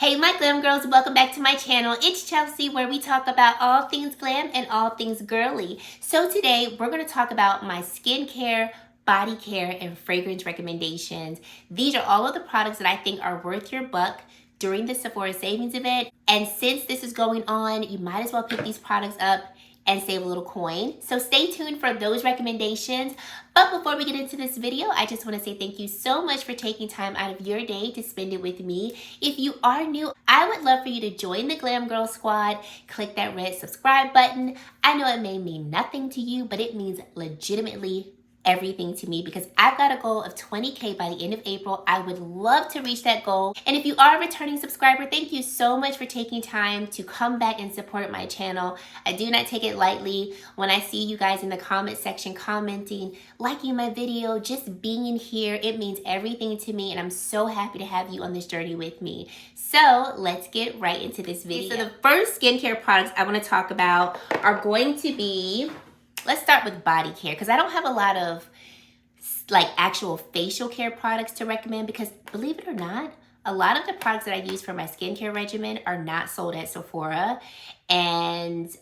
Hey my glam girls, welcome back to my channel. It's Chelsea, where we talk about all things glam and all things girly. So today we're going to talk about my skincare, body care, and fragrance recommendations. These are all of the products that I think are worth your buck during the Sephora savings event. And since this is going on, you might as well pick these products up and save a little coin. So stay tuned for those recommendations. But before we get into this video, I just want to say thank you so much for taking time out of your day to spend it with me. If you are new, I would love for you to join the Glam Girl Squad. Click that red subscribe button. I know it may mean nothing to you, but it means legitimately everything to me because I've got a goal of 20K by the end of April. I would love to reach that goal. And if you are a returning subscriber, thank you so much for taking time to come back and support my channel. I do not take it lightly when I see you guys in the comment section commenting, liking my video, just being here. It means everything to me, and I'm so happy to have you on this journey with me. So let's get right into this video. So the first skincare products I want to talk about are going to be, let's start with body care, because I don't have a lot of like actual facial care products to recommend because, believe it or not, a lot of the products that I use for my skincare regimen are not sold at Sephora. And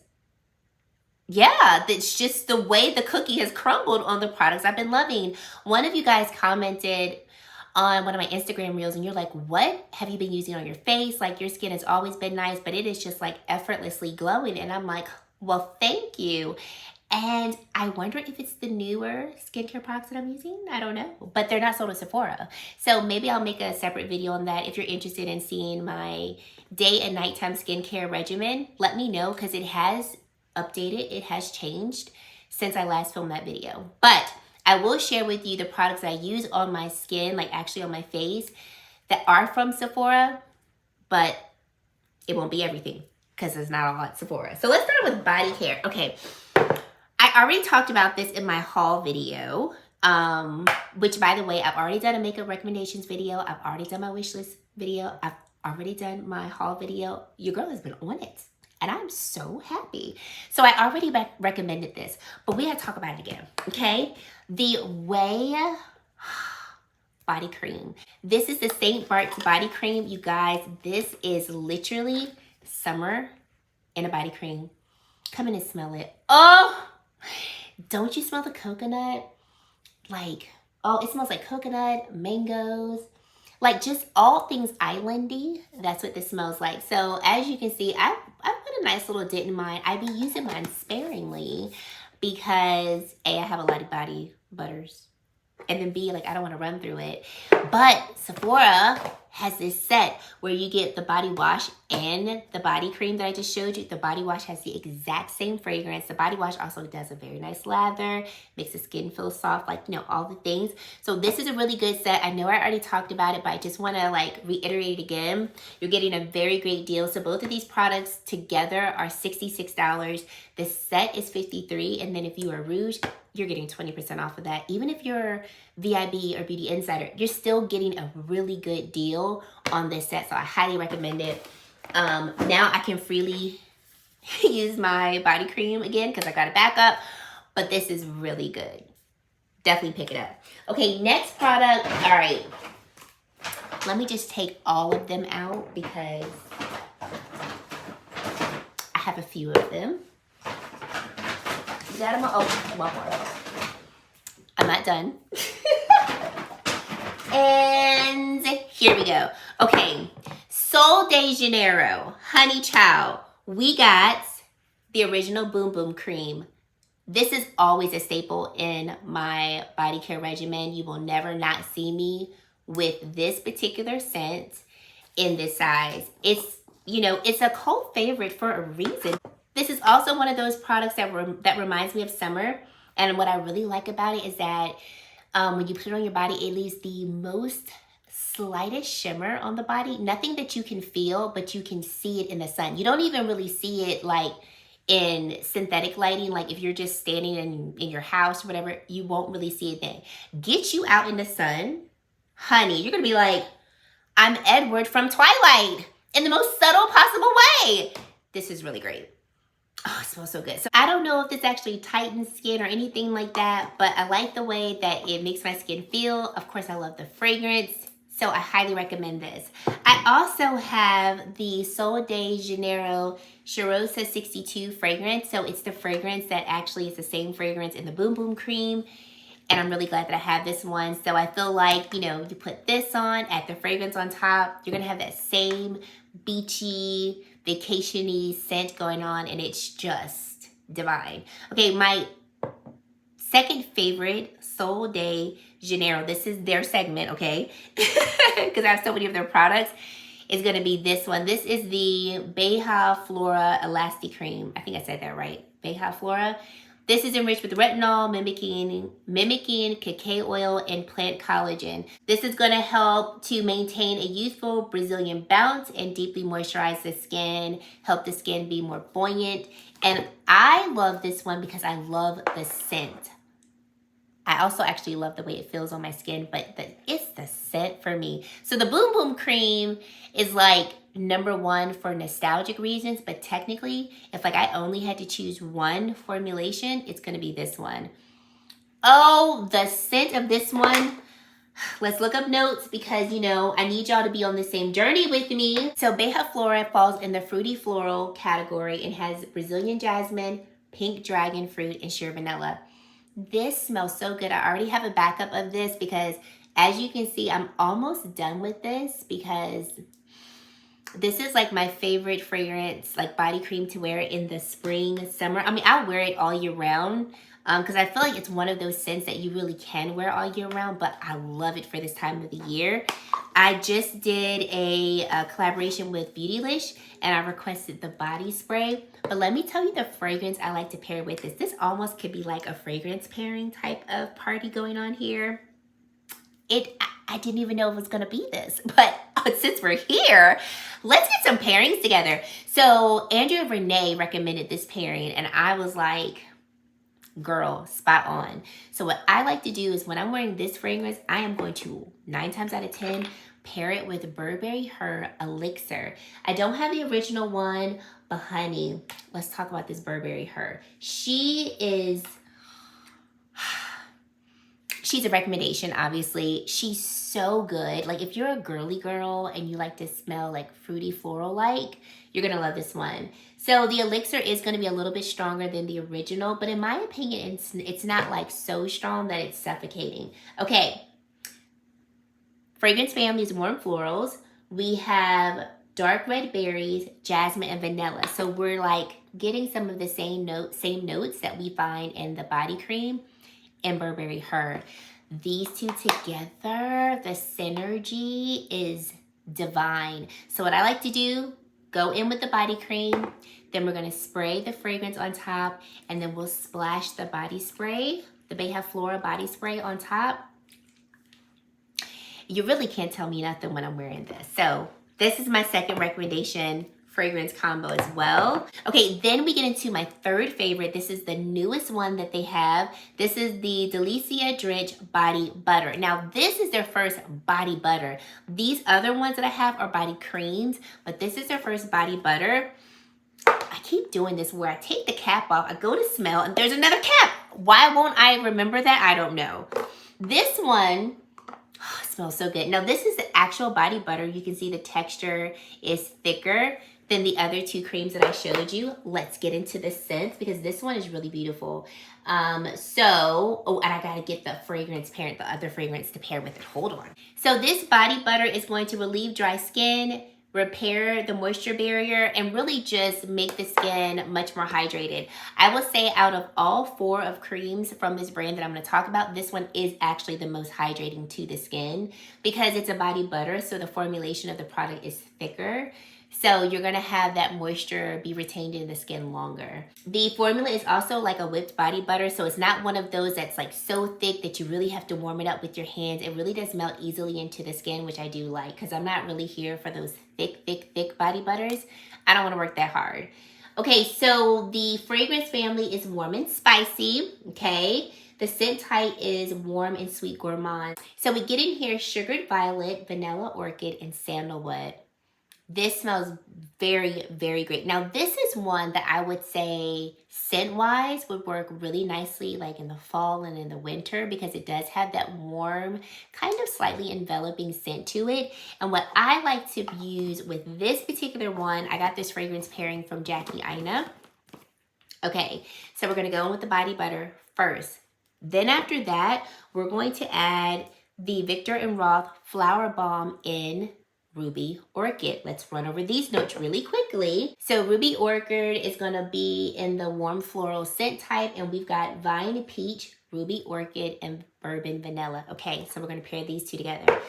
yeah, it's just the way the cookie has crumbled on the products I've been loving. One of you guys commented on one of my Instagram reels and you're like, what have you been using on your face? Like, your skin has always been nice, but it is just like effortlessly glowing. And I'm like, well, thank you. And I wonder if it's the newer skincare products that I'm using. I don't know, but they're not sold at Sephora. So maybe I'll make a separate video on that. If you're interested in seeing my day and nighttime skincare regimen, let me know because it has updated. It has changed since I last filmed that video. But I will share with you the products that I use on my skin, like actually on my face, that are from Sephora, but it won't be everything because it's not all at Sephora. So let's start with body care. Okay. I already talked about this in my haul video, which, by the way, I've already done a makeup recommendations video. I've already done my wish list video. I've already done my haul video. Your girl has been on it, and I'm so happy. So I already recommended this, but we gotta talk about it again, okay? The Ouai body cream. This is the St. Barts body cream. You guys, this is literally summer in a body cream. Come in and smell it. Oh! Don't you smell the coconut? Like, oh, it smells like coconut, mangoes, like just all things islandy. That's what this smells like. So as you can see, I put a nice little dent in mine. I be using mine sparingly because A, I have a lot of body butters, and then B, like I don't want to run through it. But Sephora has this set where you get the body wash and the body cream that I just showed you. The body wash has the exact same fragrance. The body wash also does a very nice lather, makes the skin feel soft, like, you know, all the things. So this is a really good set. I know I already talked about it, but I just want to like reiterate it again. You're getting a very great deal. So both of these products together are $66. The set is $53, and then if you are Rouge, you're getting 20% off of that. Even if you're VIB or Beauty Insider, you're still getting a really good deal on this set. So I highly recommend it. Now I can freely use my body cream again because I got a backup, but this is really good. Definitely pick it up. Okay, next product. All right. Let me just take all of them out because I have a few of them. That oh, one more. I'm not done. And here we go. Okay, Sol de Janeiro, Honey Child. We got the original Boom Boom Cream. This is always a staple in my body care regimen. You will never not see me with this particular scent in this size. It's, you know, it's a cult favorite for a reason. This is also one of those products that reminds me of summer. And what I really like about it is that when you put it on your body, it leaves the most slightest shimmer on the body. Nothing that you can feel, but you can see it in the sun. You don't even really see it like in synthetic lighting. Like if you're just standing in your house or whatever, you won't really see it then. Get you out in the sun, honey, you're going to be like, I'm Edward from Twilight in the most subtle possible way. This is really great. Oh, it smells so good. So I don't know if this actually tightens skin or anything like that, but I like the way that it makes my skin feel. Of course, I love the fragrance. So I highly recommend this. I also have the Sol de Janeiro Cheirosa 62 fragrance. So it's the fragrance that actually is the same fragrance in the Boom Boom Cream. And I'm really glad that I have this one. So I feel like, you know, you put this on, add the fragrance on top, you're gonna have that same beachy, vacation-y scent going on, and it's just divine. Okay, my second favorite, Sol de Janeiro. This is their segment, okay? Because I have so many of their products. Is going to be this one. This is the Beija Flora Elastic Cream. I think I said that right. Beija Flora. This is enriched with retinol, mimicking cacao oil and plant collagen. This is going to help to maintain a youthful Brazilian bounce and deeply moisturize the skin, help the skin be more buoyant. And I love this one because I love the scent. I also actually love the way it feels on my skin, but it's the scent for me. So the Boom Boom Cream is like #1 for nostalgic reasons, but technically, if like I only had to choose one formulation, it's gonna be this one. Oh, the scent of this one. Let's look up notes because, you know, I need y'all to be on the same journey with me. So Beija Flora falls in the fruity floral category and has Brazilian jasmine, pink dragon fruit, and sheer vanilla. This smells so good. I already have a backup of this because as you can see, I'm almost done with this because this is like my favorite fragrance, like body cream to wear in the spring, summer. I mean, I'll wear it all year round because I feel like it's one of those scents that you really can wear all year round, but I love it for this time of the year. I just did a collaboration with Beautylish and I requested the body spray. But let me tell you the fragrance I like to pair with this. This almost could be like a fragrance pairing type of party going on here. I didn't even know it was gonna be this, but since we're here, let's get some pairings together. So Andrea Renee recommended this pairing and I was like, girl, spot on. So what I like to do is when I'm wearing this fragrance, I am going to 9 times out of 10 pair it with Burberry Her Elixir. I don't have the original one, but honey, let's talk about this Burberry Her. She's a recommendation, obviously. She's so good. Like if you're a girly girl and you like to smell like fruity floral like, you're gonna love this one. So the Elixir is gonna be a little bit stronger than the original, but in my opinion, it's not like so strong that it's suffocating. Okay, fragrance family is warm florals. We have dark red berries, jasmine, and vanilla. So we're like getting some of the same notes that we find in the body cream and Burberry Her. These two together, the synergy is divine. So what I like to do, go in with the body cream, then we're gonna spray the fragrance on top, and then we'll splash the body spray, the Beija Flora body spray on top. You really can't tell me nothing when I'm wearing this. So this is my second recommendation fragrance combo as well. Okay, then we get into my third favorite. This is the newest one that they have. This is the Delicia Drench Body Butter. Now, this is their first body butter. These other ones that I have are body creams, but this is their first body butter. I keep doing this where I take the cap off, I go to smell, and there's another cap. Why won't I remember that? I don't know. This one, oh, it smells so good. Now, this is the actual body butter. You can see the texture is thicker than the other two creams that I showed you. Let's get into the scents because this one is really beautiful. And I gotta get the fragrance parent, the other fragrance to pair with it. Hold on. So this body butter is going to relieve dry skin, repair the moisture barrier, and really just make the skin much more hydrated. I will say out of all 4 of creams from this brand that I'm gonna talk about, this one is actually the most hydrating to the skin because it's a body butter, so the formulation of the product is thicker. So you're gonna have that moisture be retained in the skin longer. The formula is also like a whipped body butter, so it's not one of those that's like so thick that you really have to warm it up with your hands. It really does melt easily into the skin, which I do like because I'm not really here for those thick body butters. I don't wanna work that hard. Okay, so the fragrance family is warm and spicy, okay? The scent type is warm and sweet gourmand. So we get in here sugared violet, vanilla orchid, and sandalwood. This smells very, very great. Now, this is one that I would say scent-wise would work really nicely like in the fall and in the winter because it does have that warm, kind of slightly enveloping scent to it. And what I like to use with this particular one, I got this fragrance pairing from Jackie Aina. Okay, so we're going to go in with the body butter first. Then after that, we're going to add the Victor&Rolf Flower Balm in Ruby Orchid. Let's run over these notes really quickly. So Ruby Orchid is going to be in the warm floral scent type, and we've got Vine Peach, Ruby Orchid, and Bourbon Vanilla. Okay, so we're going to pair these two together.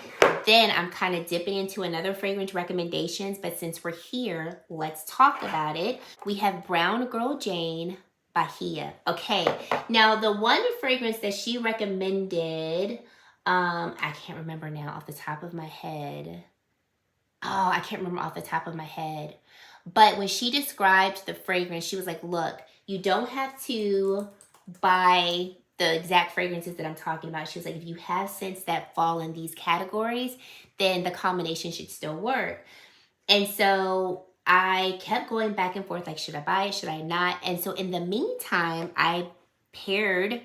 Then I'm kind of dipping into another fragrance recommendations, but since we're here, let's talk about it. We have Brown Girl Jane Bahia. Okay, now the one fragrance that she recommended, I can't remember now off the top of my head. Oh, I can't remember off the top of my head. But when she described the fragrance, she was like, look, you don't have to buy the exact fragrances that I'm talking about. She was like, if you have scents that fall in these categories, then the combination should still work. And so I kept going back and forth, like, should I buy it? Should I not? And so in the meantime, I paired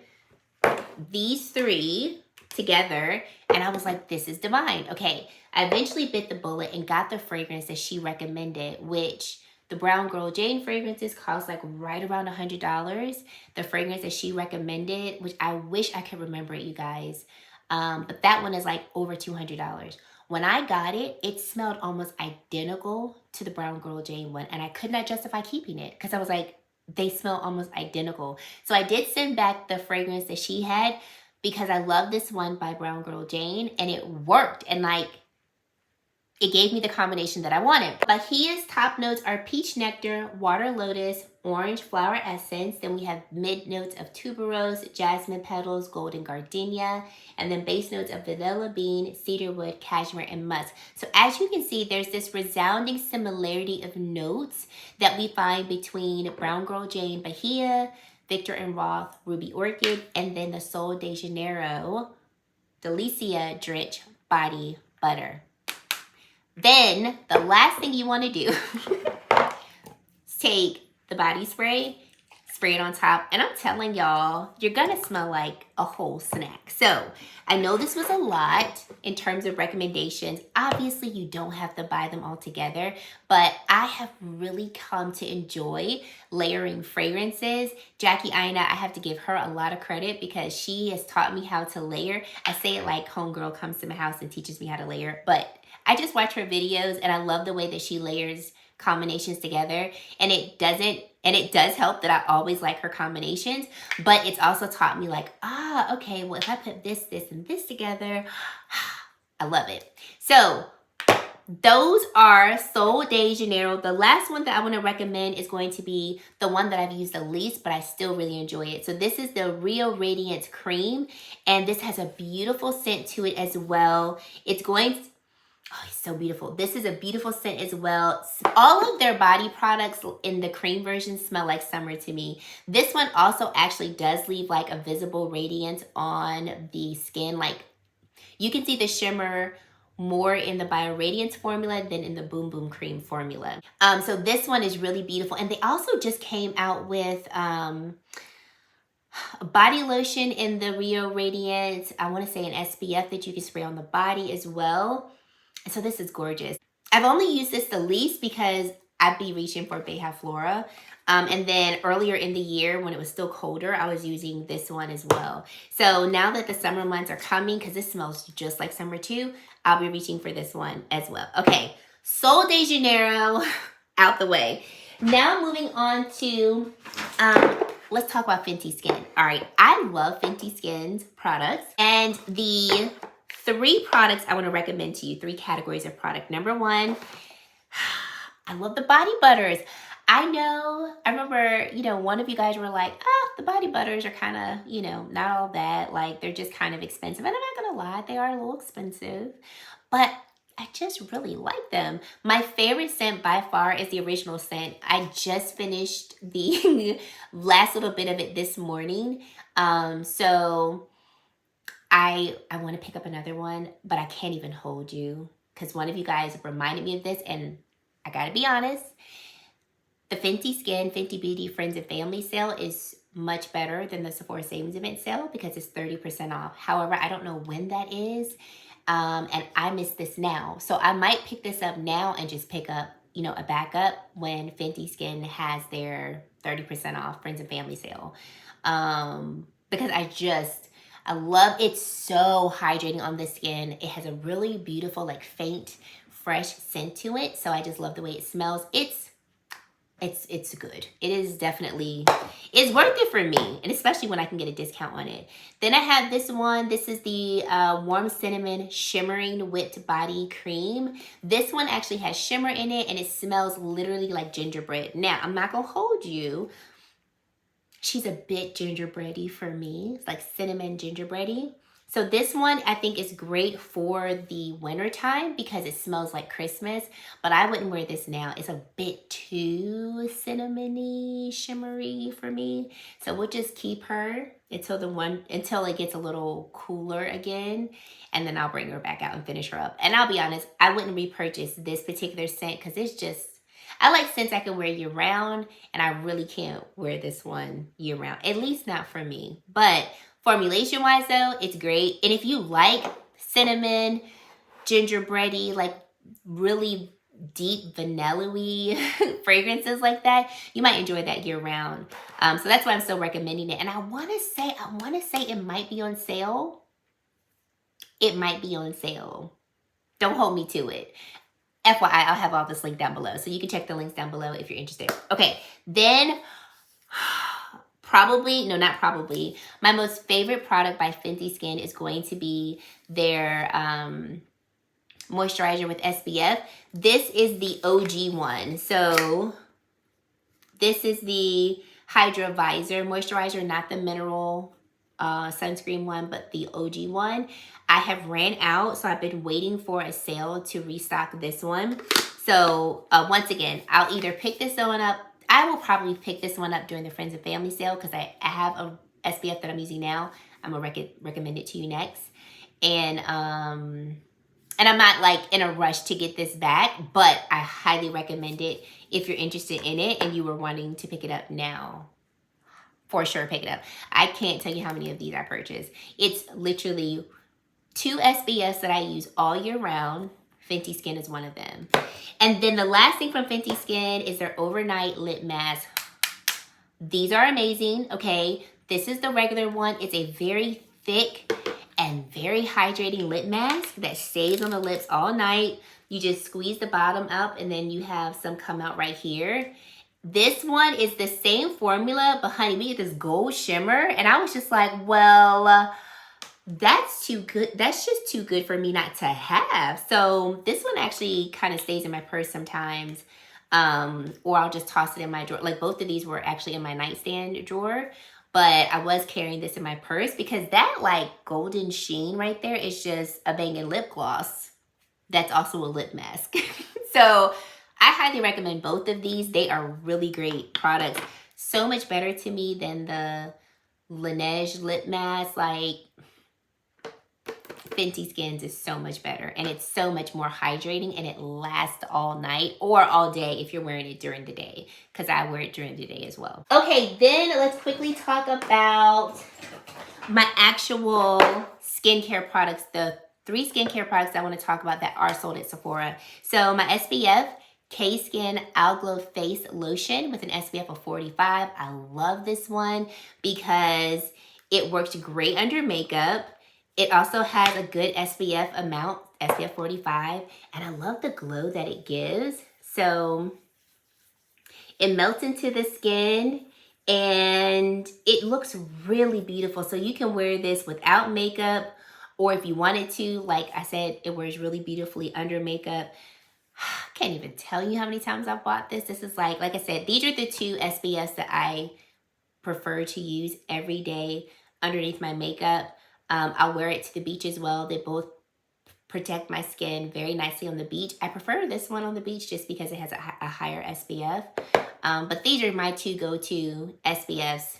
these three together and I was like, this is divine. Okay, I eventually bit the bullet and got the fragrance that she recommended, which the Brown Girl Jane fragrances cost like right around $100. The fragrance that she recommended, which I wish I could remember it, you guys, but that one is like over $200. When I got it, it smelled almost identical to the Brown Girl Jane one, and I could not justify keeping it because I was like, they smell almost identical. So I did send back the fragrance that she had because I love this one by Brown Girl Jane, and it worked, and like, it gave me the combination that I wanted. Bahia's top notes are peach nectar, water lotus, orange flower essence. Then we have mid notes of tuberose, jasmine petals, golden gardenia, and then base notes of vanilla bean, cedarwood, cashmere, and musk. So as you can see, there's this resounding similarity of notes that we find between Brown Girl Jane Bahia, Victor&Rolf Ruby Orchid, and then the Sol de Janeiro Delicia Drench Body Butter. Then the last thing you want to do is take the body spray, spray it on top, and I'm telling y'all, you're gonna smell like a whole snack. So I know this was a lot in terms of recommendations. Obviously, you don't have to buy them all together, but I have really come to enjoy layering fragrances. Jackie Aina, I have to give her a lot of credit because she has taught me how to layer. I say it like homegirl comes to my house and teaches me how to layer, but I just watch her videos and I love the way that she layers combinations together, and it does help that I always like her combinations, but it's also taught me like, okay, well, if I put this, and this together, I love it. So those are Sol de Janeiro. The last one that I want to recommend is going to be the one that I've used the least, but I still really enjoy it. So this is the Real Radiance Cream, and this has a beautiful scent to it as well. Oh, it's so beautiful. This is a beautiful scent as well. All of their body products in the cream version smell like summer to me. This one also actually does leave like a visible radiance on the skin. Like you can see the shimmer more in the Bioradiance formula than in the Boom Boom Cream formula. So this one is really beautiful. And they also just came out with body lotion in the Rio Radiance. I want to say an SPF that you can spray on the body as well. So this is gorgeous. I've only used this the least because I'd be reaching for Beija Flora. And then earlier in the year when it was still colder, I was using this one as well. So now that the summer months are coming, because this smells just like summer too, I'll be reaching for this one as well. Okay, Sol de Janeiro out the way. Now moving on to, let's talk about Fenty Skin. All right, I love Fenty Skin's products, and the 3 products I want to recommend to you, 3 categories of product. Number 1, I love the body butters. I remember, one of you guys were like, the body butters are kind of, not all that. Like, they're just kind of expensive. And I'm not going to lie, they are a little expensive. But I just really like them. My favorite scent by far is the original scent. I just finished the last little bit of it this morning. So I want to pick up another one, but I can't even hold you because one of you guys reminded me of this, and I gotta be honest, the Fenty Skin, Fenty Beauty Friends and Family sale is much better than the Sephora Savings Event sale because it's 30% off. However, I don't know when that is, and I missed this now. So I might pick this up now and just pick up, you know, a backup when Fenty Skin has their 30% off Friends and Family sale. Because I love it's so hydrating on the skin. It has a really beautiful, like faint, fresh scent to it. So I just love the way it smells. It's good. It is definitely, it's worth it for me. And especially when I can get a discount on it. Then I have this one. This is the Warm Cinnamon Shimmering Whipped Body Cream. This one actually has shimmer in it and it smells literally like gingerbread. Now, I'm not going to hold you. She's a bit gingerbready for me. It's like cinnamon gingerbready. So this one I think is great for the winter time because it smells like Christmas, but I wouldn't wear this now. It's a bit too cinnamony, shimmery for me. So we'll just keep her until it gets a little cooler again, and then I'll bring her back out and finish her up. And I'll be honest, I wouldn't repurchase this particular scent because it's just, I like scents I can wear year round, and I really can't wear this one year round, at least not for me. But formulation wise though, it's great. And if you like cinnamon, gingerbready, like really deep vanilla-y fragrances like that, you might enjoy that year round. So that's why I'm still recommending it. And I want to say it might be on sale. It might be on sale. Don't hold me to it. FYI, I'll have all this linked down below. So you can check the links down below if you're interested. Okay, then my most favorite product by Fenty Skin is going to be their moisturizer with SPF. This is the OG one. So this is the Hydra Vizor moisturizer, not the mineral sunscreen one, but the OG one. I have ran out, so I've been waiting for a sale to restock this one. So once again, I'll either pick this one up. I will probably pick this one up during the Friends and Family sale because I have a SPF that I'm using now. I'm going to recommend it to you next. And I'm not like in a rush to get this back, but I highly recommend it if you're interested in it and you were wanting to pick it up now. For sure, pick it up. I can't tell you how many of these I purchased. It's literally 2 SPFs that I use all year round. Fenty Skin is one of them. And then the last thing from Fenty Skin is their overnight lip mask. These are amazing, okay? This is the regular one. It's a very thick and very hydrating lip mask that stays on the lips all night. You just squeeze the bottom up and then you have some come out right here. This one is the same formula, but honey, we get this gold shimmer. And I was just like, well, that's too good. That's just too good for me not to have. So this one actually kind of stays in my purse sometimes, or I'll just toss it in my drawer. Like both of these were actually in my nightstand drawer, but I was carrying this in my purse because that like golden sheen right there is just a banging lip gloss. That's also a lip mask. So I highly recommend both of these. They are really great products. So much better to me than the Laneige lip mask. Like Fenty Skin's is so much better and it's so much more hydrating and it lasts all night or all day if you're wearing it during the day, because I wear it during the day as well. Okay, then let's quickly talk about my actual skincare products, the 3 skincare products I want to talk about that are sold at Sephora. So my SPF K-Skin Glow Face Lotion with an SPF of 45. I love this one because it works great under makeup. It also has a good SPF amount, SPF 45, and I love the glow that it gives. So it melts into the skin and it looks really beautiful. So you can wear this without makeup, or if you wanted to, like I said, it wears really beautifully under makeup. I can't even tell you how many times I've bought this. This is like I said, these are the 2 SPFs that I prefer to use every day underneath my makeup. I'll wear it to the beach as well. They both protect my skin very nicely on the beach. I prefer this one on the beach just because it has a higher SPF. But these are my 2 go-to SPFs,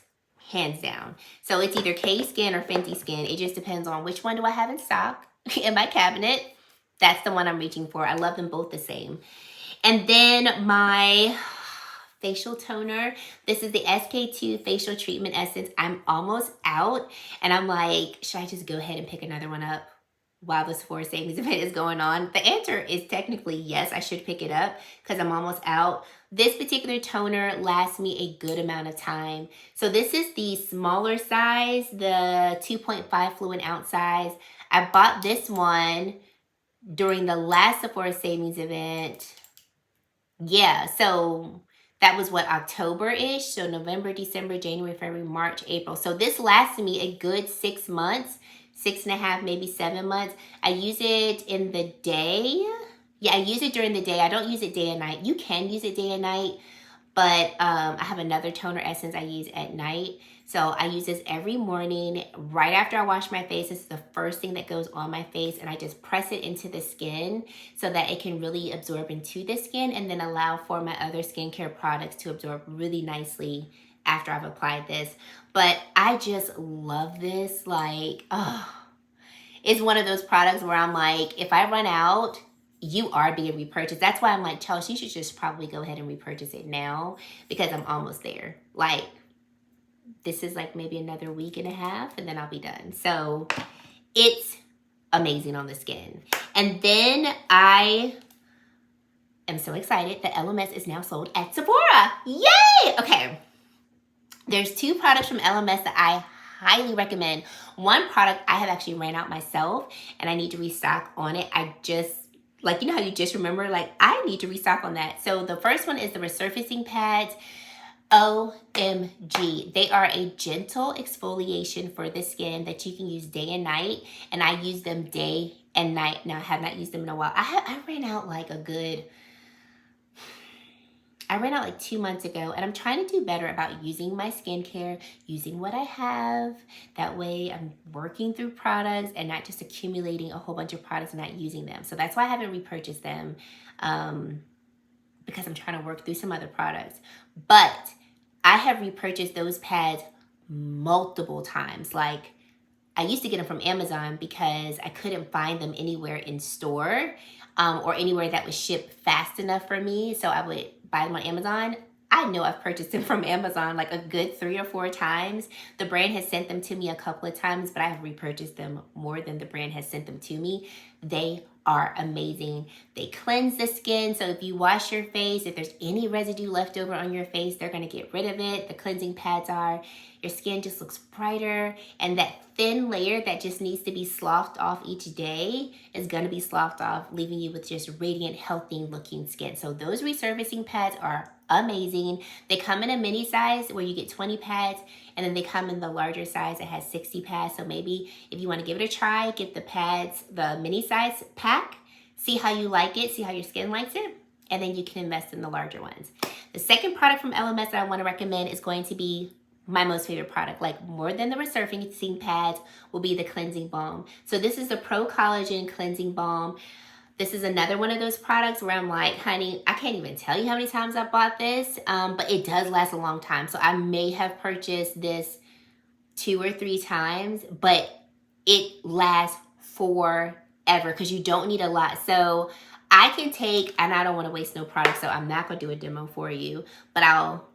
hands down. So it's either K-Skin or Fenty Skin. It just depends on which one do I have in stock in my cabinet. That's the one I'm reaching for. I love them both the same. And then my facial toner. This is the SK2 Facial Treatment Essence. I'm almost out, and I'm like, should I just go ahead and pick another one up while the Sephora savings event is going on? The answer is technically yes, I should pick it up because I'm almost out. This particular toner lasts me a good amount of time. So this is the smaller size, the 2.5 fluid ounce size. I bought this one during the last Sephora savings event. Yeah, so that was what, October-ish? So November, December, January, February, March, April. So this lasted me a good 6 months, 6.5, maybe 7 months. I use it in the day. Yeah, I use it during the day. I don't use it day and night. You can use it day and night, but I have another toner essence I use at night. So I use this every morning right after I wash my face. This is the first thing that goes on my face, and I just press it into the skin so that it can really absorb into the skin and then allow for my other skincare products to absorb really nicely after I've applied this. But I just love this. Like, oh, it's one of those products where I'm like, if I run out, you are being repurchased. That's why I'm like, Chelsea, you should just probably go ahead and repurchase it now because I'm almost there. Like, this is like maybe another week and a half and then I'll be done. So it's amazing on the skin. And then I am so excited that Elemis is now sold at Sephora. Yay! Okay. There's 2 products from Elemis that I highly recommend. One product I have actually ran out myself and I need to restock on it. I just, like, you know how you just remember, like, I need to restock on that. So the first one is the Resurfacing pads. OMG. They are a gentle exfoliation for the skin that you can use day and night. And I use them day and night. Now, I have not used them in a while. I ran out like 2 months ago, and I'm trying to do better about using my skincare, using what I have. That way I'm working through products and not just accumulating a whole bunch of products and not using them. So that's why I haven't repurchased them, because I'm trying to work through some other products. But I have repurchased those pads multiple times. Like, I used to get them from Amazon because I couldn't find them anywhere in store, or anywhere that would ship fast enough for me. So I would buy them on Amazon. I know I've purchased them from Amazon like a good 3 or 4 times. The brand has sent them to me a couple of times, but I have repurchased them more than the brand has sent them to me. They are amazing. They cleanse the skin. So if you wash your face, if there's any residue left over on your face, they're going to get rid of it. The cleansing pads are. Your skin just looks brighter, and that thin layer that just needs to be sloughed off each day is going to be sloughed off, leaving you with just radiant, healthy looking skin. So those resurfacing pads are amazing. They come in a mini size where you get 20 pads, and then they come in the larger size that has 60 pads. So maybe if you want to give it a try, get the pads, the mini size pack, see how you like it, see how your skin likes it, and then you can invest in the larger ones. The second product from Elemis that I want to recommend is going to be my most favorite product, like more than the resurfacing pads, will be the cleansing balm. So this is the Pro Collagen Cleansing Balm. This is another one of those products where I'm like, honey, I can't even tell you how many times I bought this, but it does last a long time. So I may have purchased this 2 or 3 times, but it lasts forever because you don't need a lot. So I can take, and I don't want to waste no product, so I'm not going to do a demo for you, but I'll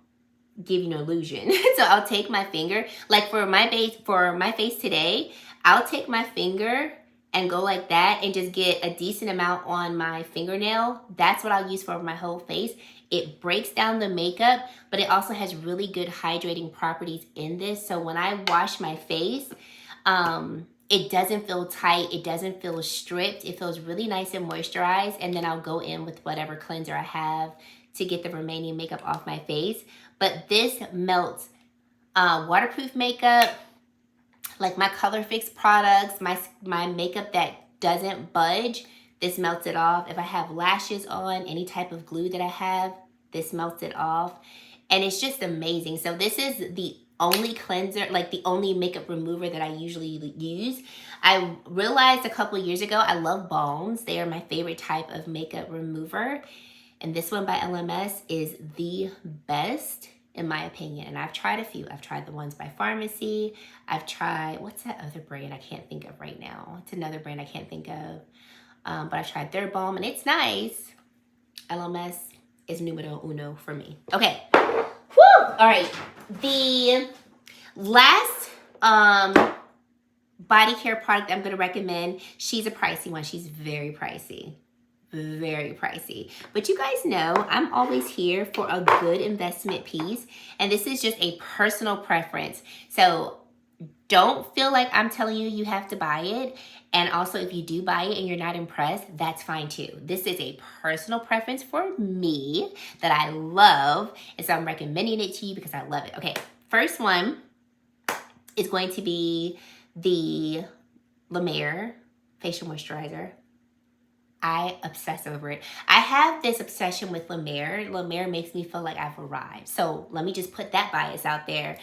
give you an illusion. So I'll take my finger, like for my face today, I'll take my finger and go like that and just get a decent amount on my fingernail. That's what I'll use for my whole face. It breaks down the makeup, but it also has really good hydrating properties in this. So when I wash my face, it doesn't feel tight. It doesn't feel stripped. It feels really nice and moisturized. And then I'll go in with whatever cleanser I have to get the remaining makeup off my face. But this melts waterproof makeup, like my Color Fix products, my makeup that doesn't budge, this melts it off. If I have lashes on, any type of glue that I have, this melts it off. And it's just amazing. So this is the only cleanser, like the only makeup remover that I usually use. I realized a couple of years ago, I love balms. They are my favorite type of makeup remover. And this one by Elemis is the best, in my opinion. And I've tried a few. I've tried the ones by Pharmacy. I've tried, what's that other brand I can't think of right now? It's another brand I can't think of. But I've tried their balm, and it's nice. Elemis is numero uno for me. Okay. Woo! All right. The last body care product I'm going to recommend, she's a pricey one. She's very pricey. Very pricey. But you guys know I'm always here for a good investment piece. And this is just a personal preference. So don't feel like I'm telling you you have to buy it. And also, if you do buy it and you're not impressed, that's fine too. This is a personal preference for me that I love. And so I'm recommending it to you because I love it. Okay, first one is going to be the La Mer Facial Moisturizer. I obsess over it. I have this obsession with La Mer. La Mer makes me feel like I've arrived. So let me just put that bias out there.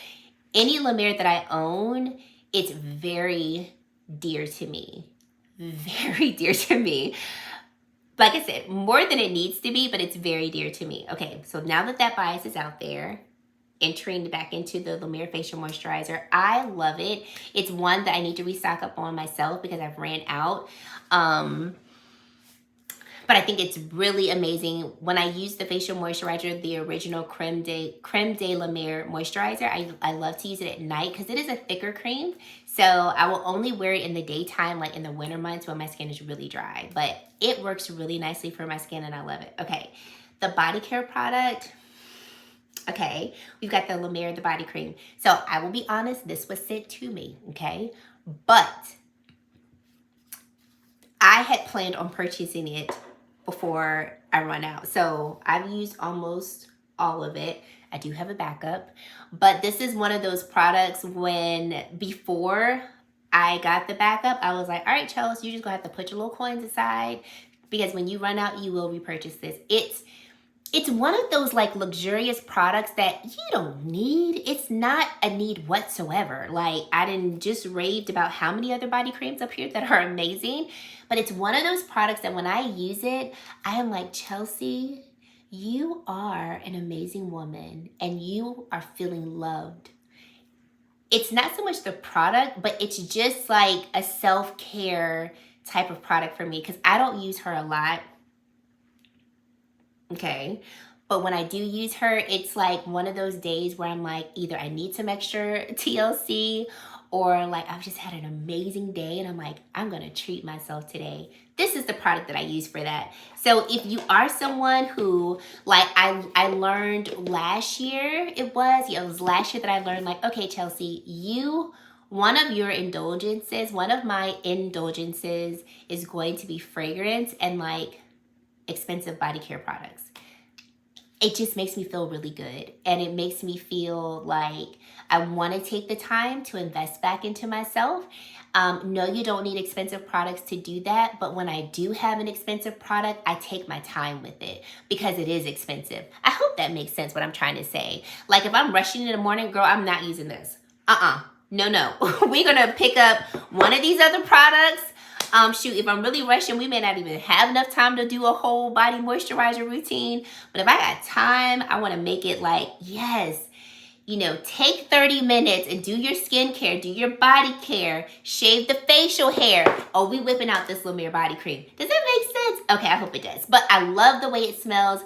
Any La Mer that I own, it's very dear to me. Very dear to me. Like I said, more than it needs to be, but it's very dear to me. Okay, so now that that bias is out there, entering back into the La Mer Facial Moisturizer, I love it. It's one that I need to restock up on myself because I've ran out. But I think it's really amazing. When I use the facial moisturizer, the original Creme de La Mer moisturizer, I love to use it at night because it is a thicker cream. So I will only wear it in the daytime, like in the winter months when my skin is really dry. But it works really nicely for my skin and I love it. Okay, the body care product. Okay, we've got the La Mer, the body cream. So I will be honest, this was sent to me, okay? But I had planned on purchasing it before I run out. So I've used almost all of it. I do have a backup, but this is one of those products when before I got the backup, I was like, all right, Chelsea, you're just gonna have to put your little coins aside because when you run out, you will repurchase this. It's one of those like luxurious products that you don't need. It's not a need whatsoever. Like I didn't just raved about how many other body creams up here that are amazing, but it's one of those products that when I use it, I am like, Chelsea, you are an amazing woman and you are feeling loved. It's not so much the product, but it's just like a self-care type of product for me because I don't use her a lot. Okay, but when I do use her, it's like one of those days where I'm like, either I need some extra TLC or like I've just had an amazing day and I'm like, I'm gonna treat myself today. This is the product that I use for that. So if you are someone who, like I learned last year, it was last year that I learned like, okay, Chelsea, one of my indulgences is going to be fragrance and like expensive body care products. It just makes me feel really good and it makes me feel like I want to take the time to invest back into myself. No, you don't need expensive products to do that, but when I do have an expensive product, I take my time with it because it is expensive. I hope that makes sense what I'm trying to say. Like if I'm rushing in the morning, girl, I'm not using this. No. We're gonna pick up one of these other products. Shoot, if I'm really rushing, we may not even have enough time to do a whole body moisturizer routine. But if I got time, I want to make it like, yes, you know, take 30 minutes and do your skincare, do your body care, shave the facial hair. Oh, we whipping out this La Mer body cream. Does that make sense? Okay, I hope it does. But I love the way it smells.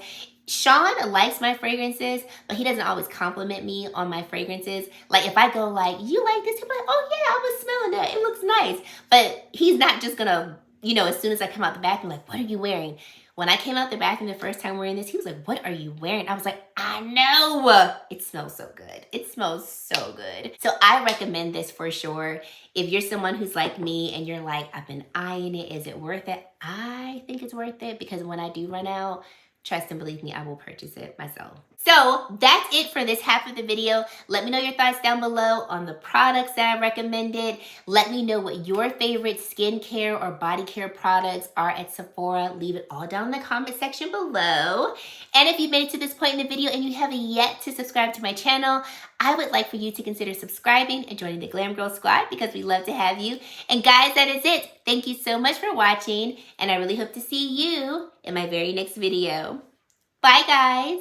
Sean likes my fragrances, but he doesn't always compliment me on my fragrances. Like if I go like, you like this? He'll be like, oh yeah, I was smelling that. It looks nice. But he's not just gonna, you know, as soon as I come out the bathroom, like, what are you wearing? When I came out the bathroom the first time wearing this, he was like, what are you wearing? I was like, I know. It smells so good. It smells so good. So I recommend this for sure. If you're someone who's like me and you're like, I've been eyeing it, is it worth it? I think it's worth it because when I do run out, trust and believe me, I will purchase it myself. So that's it for this half of the video. Let me know your thoughts down below on the products that I recommended. Let me know what your favorite skincare or body care products are at Sephora. Leave it all down in the comment section below. And if you've made it to this point in the video and you haven't yet to subscribe to my channel, I would like for you to consider subscribing and joining the Glam Girl Squad because we love to have you. And guys, that is it. Thank you so much for watching, and I really hope to see you in my very next video. Bye, guys.